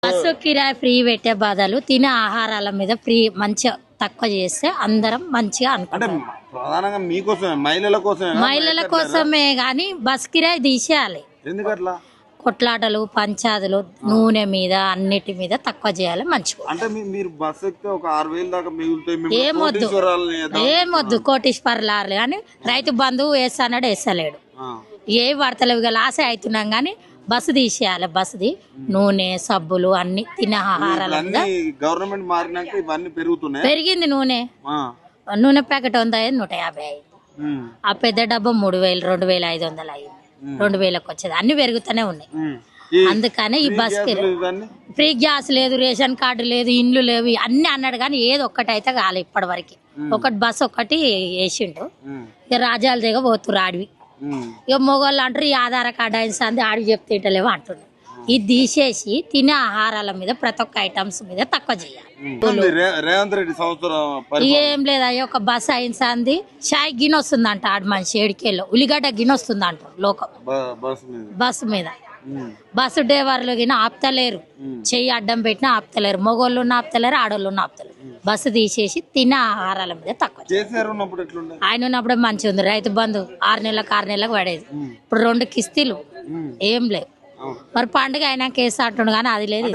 Bus కిరాయి free పెట్టే బదులు తినే ఆహారాల మీద ఫ్రీ మంచిగా తక్కువ చేస్తే అందరం మంచిగా అంటే అనుకుంటాం. ప్రధానంగా మీకోసమే మహిళల కోసమే మహిళల కోసమే గాని బస్ కిరాయి తీసేయాలి. ఎందుకట్లా? కొట్లాటలు పంచాదులు నూనె మీద అన్నిటి మీద తక్కువ చేయాలి మంచిగా. అంటే మీరు బస్ ఎక్కితే ఒక 6,000 దాకా మిగులుతాయి. మిమ్మల్ని ఏమొద్దు కోటీశ్వరాలని చేద్దాం. ఏమొద్దు కోటీశ్వర్లారు కానీ రైతు బంధువు వేస్తాడు వేస్తలేడు. ఆ. ఏ పడతలేవు ఇక లాసే అవుతున్నాం కానీ బస్సు తీసేయాలి. బస్సుది నూనె సబ్బులు అన్ని తినే ఆహారాల మీద అన్ని గవర్నమెంట్ మారినాక ఇవన్నీ పెరుగుతున్నాయి. పెరిగింది. నూనె నూనె ప్యాకెట్ 100 అయింది 150 అయింది. ఆ పెద్ద డబ్బా 3,000 2,500 అయింది. 2,000కి వచ్చేది. అన్ని పెరుగుతూనే ఉన్నాయి. అందుకనే ఈ బస్ ఫ్రీ గ్యాస్ లేదు, రేషన్ కార్డు లేదు, ఇండ్లు లేవు అన్ని అన్నాడు కానీ ఏది ఒక్కటైతే కాలే ఇప్పటి వరకు. ఒకటి బస్ ఒక్కటి వేసిండు. ఇక రాజాల దగ్గర పోతురు ఆడివి. ఇక మొగోళ్ళు అంటారు ఈ ఆధార్ కార్డు అయిన ఆడివి చెప్తే ఇంటలేవు అంటున్నారు. ఇది తీసేసి తినే ఆహారాల మీద ప్రతి ఒక్క ఐటమ్స్ మీద తక్కువ చేయాలి. రేవంత్ రెడ్డి సంవత్సరం ఏం లేదా ఒక బస్ అయిన షాయి గిన్నె వస్తుందంట. ఆడ మనిషి 7 కిలో ఉల్లిగడ్డ గిన్నె వస్తుంది అంటారు లోకం బస్సు మీద. బస్సు డ్రైవర్లు గిన్నె ఆపుతలేరు. చెయ్యి అడ్డం పెట్టినా ఆపుతలేరు. మొగోళ్ళు ఆపుతలేరు, ఆడోళ్ళు ఆపుతలేరు. బస్సు తీసేసి తినే ఆహారాల మీద తక్కువ. ఆయన ఉన్నప్పుడే మంచిగా ఉంది. రైతు బంధు 6 నెలలకు పడేది. ఇప్పుడు 2 కిస్తీలు ఏం లేవు. మరి పండుగ అయినాక వేస్తా అంటుండు కానీ అది లేదు.